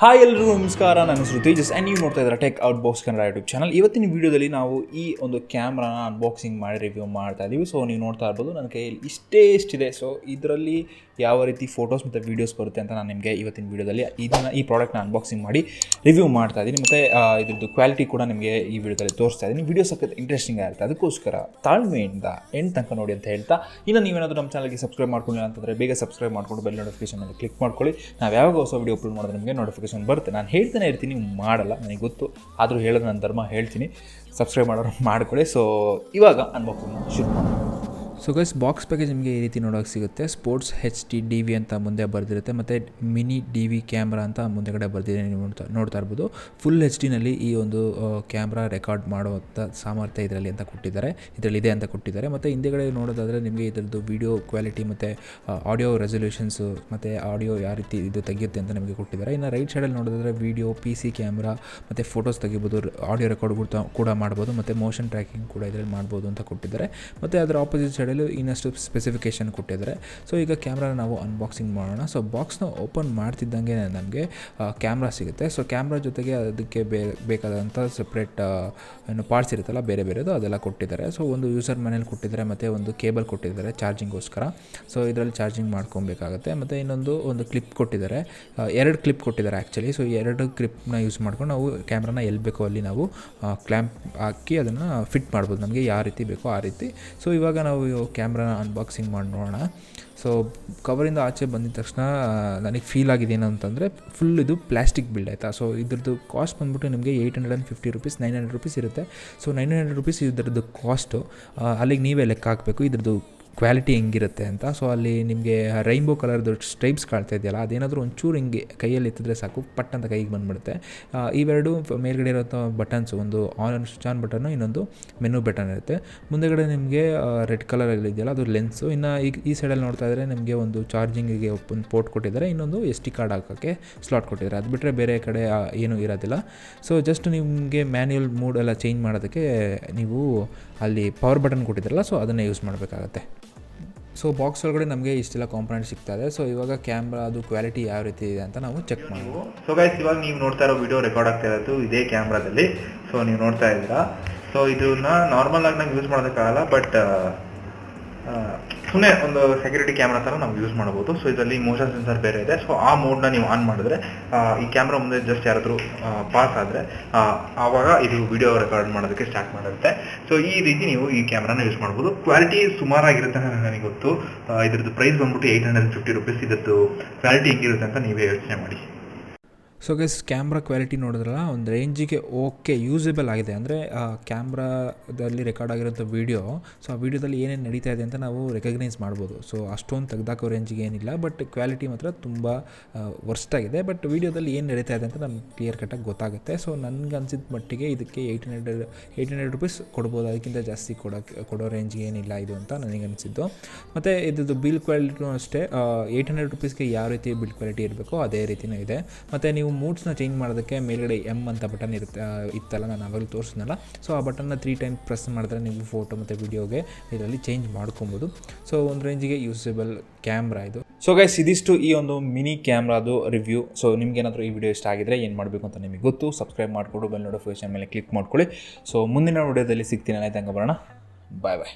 Hi ಎಲ್ಲರಿಗೂ ನಮಸ್ಕಾರ. ನನ್ನ ಹೆಸರು ತೇಜಸ್ ಆ್ಯಂಡ್ ನೀವು ನೋಡ್ತಾ ಇದ್ದಾರೆ ಟೆಕ್ ಔಟ್ಬಾಕ್ಸ್ ಕನ್ನಡ ಯೂಟ್ಯೂಬ್ ಚಾನಲ್. ಇವತ್ತಿನ ವೀಡಿಯೋದಲ್ಲಿ ನಾವು ಈ ಒಂದು ಕ್ಯಾಮ್ರಾನ ಅನ್ಬಾಕ್ಸಿಂಗ್ ಮಾಡಿ ರಿವ್ಯೂ ಮಾಡ್ತಾ ಇದ್ದೀವಿ. ಸೊ ನೀವು ನೋಡ್ತಾ ಇರ್ಬೋದು ನನ್ನ ಕೈಯಲ್ಲಿ ಇಷ್ಟಿದೆ. ಸೊ ಇದರಲ್ಲಿ ಯಾವ ರೀತಿ ಫೋಟೋಸ್ ಮತ್ತು ವೀಡಿಯೋಸ್ ಬರುತ್ತೆ ಅಂತ ನಾನು ನಿಮಗೆ ಇವತ್ತಿನ ವೀಡಿಯೋದಲ್ಲಿ ಈ ಪ್ರಾಡಕ್ಟ್ನ ಅನ್ಬಾಕ್ಸಿಂಗ್ ಮಾಡಿ ರಿವ್ಯೂ ಮಾಡ್ತಾ ಇದ್ದೀನಿ. ಮತ್ತು ಇದ್ರದ್ದು ಕ್ವಾಲಿಟಿ ಕೂಡ ನಿಮಗೆ ಈ ವಿಡಿಯೋದಲ್ಲಿ ತೋರಿಸ್ತಾ ಇದ್ದೀನಿ. ವೀಡಿಯೋ ಸಖತ್ ಇಂಟ್ರೆಸ್ಟಿಂಗ್ ಆಗುತ್ತೆ, ಅದಕ್ಕೋಸ್ಕರ ತಾಳ್ಮೆಯಿಂದ ಎಂಡ್ ತನಕ ನೋಡಿ ಅಂತ ಹೇಳ್ತಾ, ಇನ್ನು ನೀವೇನಾದರೂ ನಮ್ಮ ಚಾನಲ್ಗೆ ಸಬ್ಸ್ಕ್ರೈಬ್ ಮಾಡ್ಕೊಂಡಿಲ್ಲ ಅಂತಂದರೆ ಬೇಗ ಸಬ್ಸ್ಕ್ರೈಬ್ ಮಾಡಿಕೊಂಡು ಬೆಲ್ ನೋಟಿಫಿಕೇಷನ್ ಮೇಲೆ ಕ್ಲಿಕ್ ಮಾಡ್ಕೊಳ್ಳಿ. ನಾವು ಯಾವಾಗ ಹೊಸ ವೀಡಿಯೋ ಅಪ್ಲೋಡ್ ಮಾಡಿದ್ರೆ ನಿಮಗೆ ನೋಟಿಫಿಕೇಷನ್ ಬರುತ್ತೆ. ನಾನು ಹೇಳ್ತಾನೆ ಇರ್ತೀನಿ, ನೀವು ಮಾಡಲ್ಲ, ನನಗೆ ಗೊತ್ತು, ಆದರೂ ಹೇಳೋದು ನನ್ನ ಧರ್ಮ, ಹೇಳ್ತೀನಿ. ಸಬ್ಸ್ಕ್ರೈಬ್ ಮಾಡೋರು ಮಾಡ್ಕೊಳ್ಳಿ. ಸೊ ಇವಾಗ ಅನ್ಬಾಕ್ಸಿಂಗ್ ಶುರು ಮಾಡೋಣ. ಸೊ ಗೈಸ್, ಬಾಕ್ಸ್ ಪ್ಯಾಕೇಜ್ ನಿಮಗೆ ಈ ರೀತಿ ನೋಡೋಕೆ ಸಿಗುತ್ತೆ. ಸ್ಪೋರ್ಟ್ಸ್ HD DV ಅಂತ ಮುಂದೆ ಬರೆದಿರುತ್ತೆ, ಮತ್ತು ಮಿನಿ DV ಕ್ಯಾಮ್ರಾ ಅಂತ ಮುಂದೆಗಡೆ ಬರೆದಿದೆ. ನೀವು ನೋಡ್ತಾ ಇರ್ಬೋದು. ಫುಲ್ HD ಈ ಒಂದು ಕ್ಯಾಮ್ರಾ ರೆಕಾರ್ಡ್ ಮಾಡುವಂಥ ಸಾಮರ್ಥ್ಯ ಇದರಲ್ಲಿ ಅಂತ ಕೊಟ್ಟಿದ್ದಾರೆ, ಇದರಲ್ಲಿದೆ ಅಂತ ಕೊಟ್ಟಿದ್ದಾರೆ. ಮತ್ತು ಹಿಂದೆಗಡೆ ನೋಡೋದಾದರೆ ನಿಮಗೆ ಇದರದ್ದು ವೀಡಿಯೋ ಕ್ವಾಲಿಟಿ ಮತ್ತು ಆಡಿಯೋ ರೆಸೊಲ್ಯೂಷನ್ಸು ಮತ್ತು ಆಡಿಯೋ ಯಾವ ರೀತಿ ಇದು ತೆಗೆಯುತ್ತೆ ಅಂತ ನಿಮಗೆ ಕೊಟ್ಟಿದ್ದಾರೆ. ಇನ್ನು ರೈಟ್ ಸೈಡಲ್ಲಿ ನೋಡೋದಾದರೆ ವೀಡಿಯೋ, PC ಕ್ಯಾಮ್ರಾ ಮತ್ತು ಫೋಟೋಸ್ ತೆಗಿಬೋದು, ಆಡಿಯೋ ರೆಕಾರ್ಡ್ ಕೂಡ ಮಾಡ್ಬೋದು, ಮತ್ತು ಮೋಷನ್ ಟ್ರ್ಯಾಕಿಂಗ್ ಕೂಡ ಇದರಲ್ಲಿ ಮಾಡ್ಬೋದು ಅಂತ ಕೊಟ್ಟಿದ್ದಾರೆ. ಮತ್ತು ಅದರ ಆಪೋಸಿಟ್ ಸೈಡಲ್ಲಿ ಇನ್ನಷ್ಟು ಸ್ಪೆಸಿಫಿಕೇಷನ್ ಕೊಟ್ಟಿದ್ದಾರೆ. ಸೊ ಈಗ ಕ್ಯಾಮ್ರಾನ ನಾವು ಅನ್ಬಾಕ್ಸಿಂಗ್ ಮಾಡೋಣ. ಸೊ ಬಾಕ್ಸ್ನ ಓಪನ್ ಮಾಡ್ತಿದ್ದಂಗೆ ನಮಗೆ ಕ್ಯಾಮ್ರಾ ಸಿಗುತ್ತೆ. ಸೊ ಕ್ಯಾಮ್ರಾ ಜೊತೆಗೆ ಅದಕ್ಕೆ ಬೇಕಾದಂಥ ಸಪ್ರೇಟ್ ಏನು ಪಾರ್ಟ್ಸ್ ಇರುತ್ತಲ್ಲ, ಬೇರೆದು ಅದೆಲ್ಲ ಕೊಟ್ಟಿದ್ದಾರೆ. ಸೊ ಒಂದು ಯೂಸರ್ ಮನೇಲಿ ಕೊಟ್ಟಿದ್ದಾರೆ, ಮತ್ತು ಒಂದು ಕೇಬಲ್ ಕೊಟ್ಟಿದ್ದಾರೆ ಚಾರ್ಜಿಂಗೋಸ್ಕರ. ಸೊ ಇದರಲ್ಲಿ ಚಾರ್ಜಿಂಗ್ ಮಾಡ್ಕೊಬೇಕಾಗುತ್ತೆ. ಮತ್ತು ಒಂದು ಕ್ಲಿಪ್ ಕೊಟ್ಟಿದ್ದಾರೆ, 2 ಕ್ಲಿಪ್ ಕೊಟ್ಟಿದ್ದಾರೆ ಆ್ಯಕ್ಚುಲಿ. ಸೊ 2 ಕ್ಲಿಪ್ನ ಯೂಸ್ ಮಾಡ್ಕೊಂಡು ನಾವು ಕ್ಯಾಮ್ರಾನ ಎಲ್ಲಿ ಬೇಕೋ ಅಲ್ಲಿ ನಾವು ಕ್ಲ್ಯಾಂಪ್ ಹಾಕಿ ಅದನ್ನು ಫಿಟ್ ಮಾಡ್ಬೋದು, ನಮಗೆ ಯಾವ ರೀತಿ ಬೇಕೋ ಆ ರೀತಿ. ಸೊ ಇವಾಗ ನಾವು ಕ್ಯಾಮ್ರಾನ ಅನ್ಬಾಕ್ಸಿಂಗ್ ಮಾಡಿ ನೋಡೋಣ. ಸೊ ಕವರಿಂದ ಆಚೆ ಬಂದಿದ ತಕ್ಷಣ ನನಗೆ ಫೀಲ್ ಆಗಿದೆ ಏನು ಅಂತಂದರೆ, ಫುಲ್ ಇದು ಪ್ಲಾಸ್ಟಿಕ್ ಬಿಲ್ಡ್ ಆಯಿತಾ. ಸೊ ಇದ್ರದ್ದು ಕಾಸ್ಟ್ ಬಂದ್ಬಿಟ್ಟು ನಿಮಗೆ 850 ರೂಪೀಸ್, 900 ರೂಪೀಸ್ ಇರುತ್ತೆ. ಸೊ 900 ರೂಪೀಸ್ ಇದ್ರದ್ದು ಕಾಸ್ಟು. ಅಲ್ಲಿಗೆ ನೀವೇ ಲೆಕ್ಕ ಹಾಕಬೇಕು ಇದ್ರದ್ದು ಕ್ವಾಲಿಟಿ ಹೆಂಗಿರುತ್ತೆ ಅಂತ. ಸೊ ಅಲ್ಲಿ ನಿಮಗೆ ರೈನ್ಬೋ ಕಲರ್ದು ಸ್ಟ್ರೈಪ್ಸ್ ಕಾಣ್ತಾ ಇದೆಯಲ್ಲ, ಅದೇನಾದರೂ ಒಂಚೂರು ಹಿಂಗೆ ಕೈಯಲ್ಲಿ ಎತ್ತಿದ್ರೆ ಸಾಕು, ಪಟ್ ಅಂತ ಕೈಗೆ ಬಂದುಬಿಡುತ್ತೆ. ಇವೆರಡು ಮೇಲ್ಗಡೆ ಇರೋಂಥ ಬಟನ್ಸು, ಒಂದು ಸ್ವಿಚ್ ಆನ್ ಬಟನ್ನು, ಇನ್ನೊಂದು ಮೆನು ಬಟನ್ ಇರುತ್ತೆ. ಮುಂದೆಗಡೆ ನಿಮಗೆ ರೆಡ್ ಕಲರಲ್ಲಿ ಇದೆಯಲ್ಲ ಅದು ಲೆನ್ಸು. ಇನ್ನು ಈ ಸೈಡಲ್ಲಿ ನೋಡ್ತಾ ಇದ್ದರೆ ನಿಮಗೆ ಒಂದು ಚಾರ್ಜಿಂಗಿಗೆ ಒಂದು ಪೋರ್ಟ್ ಕೊಟ್ಟಿದ್ದಾರೆ, ಇನ್ನೊಂದು SD ಕಾರ್ಡ್ ಹಾಕೋಕ್ಕೆ ಸ್ಲಾಟ್ ಕೊಟ್ಟಿದ್ದಾರೆ. ಅದು ಬಿಟ್ಟರೆ ಬೇರೆ ಕಡೆ ಏನೂ ಇರೋದಿಲ್ಲ. ಸೊ ಜಸ್ಟ್ ನಿಮಗೆ ಮ್ಯಾನ್ಯುಯಲ್ ಮೂಡ್ ಎಲ್ಲ ಚೇಂಜ್ ಮಾಡೋದಕ್ಕೆ ನೀವು ಅಲ್ಲಿ ಪವರ್ ಬಟನ್ ಕೊಟ್ಟಿದ್ದಾರಲ್ಲ, ಸೊ ಅದನ್ನೇ ಯೂಸ್ ಮಾಡಬೇಕಾಗತ್ತೆ. ಸೊ ಬಾಕ್ಸ್ ಒಳಗಡೆ ನಮಗೆ ಇಷ್ಟೆಲ್ಲ ಕಾಂಪೊನೆಂಟ್ ಸಿಗ್ತಾ ಇದೆ. ಸೊ ಇವಾಗ ಕ್ಯಾಮ್ರಾ ಅದು ಕ್ವಾಲಿಟಿ ಯಾವ ರೀತಿ ಇದೆ ಅಂತ ನಾವು ಚೆಕ್ ಮಾಡ್ಬೋದು. ಸೊ ಗೈಸ್, ಇವಾಗ ನೀವು ನೋಡ್ತಾ ಇರೋ ವಿಡಿಯೋ ರೆಕಾರ್ಡ್ ಆಗ್ತಾ ಇರೋದು ಇದೇ ಕ್ಯಾಮ್ರಾದಲ್ಲಿ. ಸೊ ನೀವು ನೋಡ್ತಾ ಇದ್ದೀರಾ. ಸೊ ಇದನ್ನ ನಾರ್ಮಲ್ ಆಗಿ ನಾವು ಯೂಸ್ ಮಾಡೋದಕ್ಕಾಗಲ್ಲ, ಬಟ್ ಸುಮ್ಮನೆ ಒಂದು ಸೆಕ್ಯೂರಿಟಿ ಕ್ಯಾಮ್ರಾ ಥರ ನಾವು ಯೂಸ್ ಮಾಡ್ಬೋದು. ಸೊ ಇದರಲ್ಲಿ ಮೋಷನ್ ಸೆನ್ಸರ್ ಬೇರೆ ಇದೆ. ಸೊ ಆ ಮೋಡ್ನ ನೀವು ಆನ್ ಮಾಡಿದ್ರೆ ಈ ಕ್ಯಾಮ್ರಾ ಮುಂದೆ ಜಸ್ಟ್ ಯಾರಾದರೂ ಪಾಸ್ ಆದರೆ ಆವಾಗ ಇದು ವಿಡಿಯೋ ರೆಕಾರ್ಡ್ ಮಾಡೋದಕ್ಕೆ ಸ್ಟಾರ್ಟ್ ಮಾಡುತ್ತೆ. ಸೊ ಈ ರೀತಿ ನೀವು ಈ ಕ್ಯಾಮ್ರಾನ ಯೂಸ್ ಮಾಡ್ಬೋದು. ಕ್ವಾಲಿಟಿ ಸುಮಾರಾಗಿರುತ್ತೆ ಅಂತ ನನಗೆ ಗೊತ್ತು. ಇದ್ರದ್ದು ಪ್ರೈಸ್ ಬಂದ್ಬಿಟ್ಟು 850 ರೂಪೀಸ್. ಇದ್ರದ್ದು ಕ್ವಾಲಿಟಿ ಹೆಂಗಿರುತ್ತೆ ಅಂತ ನೀವೇ ಯೋಚನೆ ಮಾಡಿ. ಸೊ ಗೈಸ್, ಕ್ಯಾಮ್ರಾ ಕ್ವಾಲಿಟಿ ನೋಡಿದ್ರಲ್ಲ, ಒಂದು ರೇಂಜಿಗೆ ಓಕೆ, ಯೂಸಬಲ್ ಆಗಿದೆ. ಅಂದರೆ ಕ್ಯಾಮ್ರಾದಲ್ಲಿ ರೆಕಾರ್ಡ್ ಆಗಿರೋಂಥ ವೀಡಿಯೋ, ಸೊ ಆ ವೀಡಿಯೋದಲ್ಲಿ ಏನೇನು ನಡೀತಾ ಇದೆ ಅಂತ ನಾವು ರೆಕಗ್ನೈಸ್ ಮಾಡ್ಬೋದು. ಸೊ ಅಷ್ಟೊಂದು ತೆಗ್ದಾಕೋ ರೇಂಜಿಗೆ ಏನಿಲ್ಲ, ಬಟ್ ಕ್ವಾಲಿಟಿ ಮಾತ್ರ ತುಂಬ ವರ್ಸ್ಟ್ ಆಗಿದೆ. ಬಟ್ ವೀಡಿಯೋದಲ್ಲಿ ಏನು ನಡೀತಾ ಇದೆ ಅಂತ ನಮ್ಗೆ ಕ್ಲಿಯರ್ ಕಟ್ಟಾಗಿ ಗೊತ್ತಾಗುತ್ತೆ. ಸೊ ನನಗೆ ಅನಿಸಿದ ಮಟ್ಟಿಗೆ ಇದಕ್ಕೆ 800 ರೂಪೀಸ್ ಕೊಡ್ಬೋದು, ಅದಕ್ಕಿಂತ ಜಾಸ್ತಿ ಕೊಡೋ ರೇಂಜಿಗೆ ಏನಿಲ್ಲ ಇದು ಅಂತ ನನಗೆ ಅನಿಸಿದ್ದು. ಮತ್ತು ಇದ್ರದ್ದು ಬಿಲ್ ಕ್ವಾಲಿಟಿನೂ ಅಷ್ಟೇ, 800 ರೂಪೀಸ್ಗೆ ಯಾವ ರೀತಿ ಬಿಲ್ ಕ್ವಾಲಿಟಿ ಇರಬೇಕೋ ಅದೇ ರೀತಿಯೂ ಇದೆ. ಮತ್ತು ನೀವು ಮೂಡ್ಸ್ನ ಚೇಂಜ್ ಮಾಡೋದಕ್ಕೆ ಮೇಲ್ಗಡೆ M ಅಂತ ಬಟನ್ ಇತ್ತಲ್ಲ, ನಾನು ಅವಾಗಲೂ ತೋರಿಸಿದ್ನಲ್ಲ. ಸೊ ಆ ಬಟನ್ನ 3 ಟೈಮ್ ಪ್ರೆಸ್ ಮಾಡಿದ್ರೆ ನೀವು ಫೋಟೋ ಮತ್ತು ವಿಡಿಯೋಗೆ ಇದರಲ್ಲಿ ಚೇಂಜ್ ಮಾಡ್ಕೊಬೋದು. ಸೊ ಒಂದು ರೇಂಜಿಗೆ ಯೂಸಬಲ್ ಕ್ಯಾಮ್ರಾ ಇದು. ಸೊ ಗೈಸ್, ಇದಿಷ್ಟು ಈ ಒಂದು ಮಿನಿ ಕ್ಯಾಮ್ರಾದು ರಿವ್ಯೂ. ಸೊ ನಿಮಗೇನಾದರೂ ಈ ವಿಡಿಯೋ ಇಷ್ಟ ಆಗಿದ್ರೆ ಏನು ಮಾಡಬೇಕು ಅಂತ ನಿಮಗೆ ಗೊತ್ತು. ಸಬ್ಸ್ಕ್ರೈಬ್ ಮಾಡಿಕೊಂಡು ಬೆಲ್ ನೋಟಿಫಿಕೇಷನ್ ಮೇಲೆ ಕ್ಲಿಕ್ ಮಾಡ್ಕೊಳ್ಳಿ. ಸೊ ಮುಂದಿನ ವಿಡಿಯೋದಲ್ಲಿ ಸಿಗ್ತೀನಿ. ಆಯ್ತು, ಹಂಗೆ ಬರೋಣ. ಬಾಯ್ ಬಾಯ್.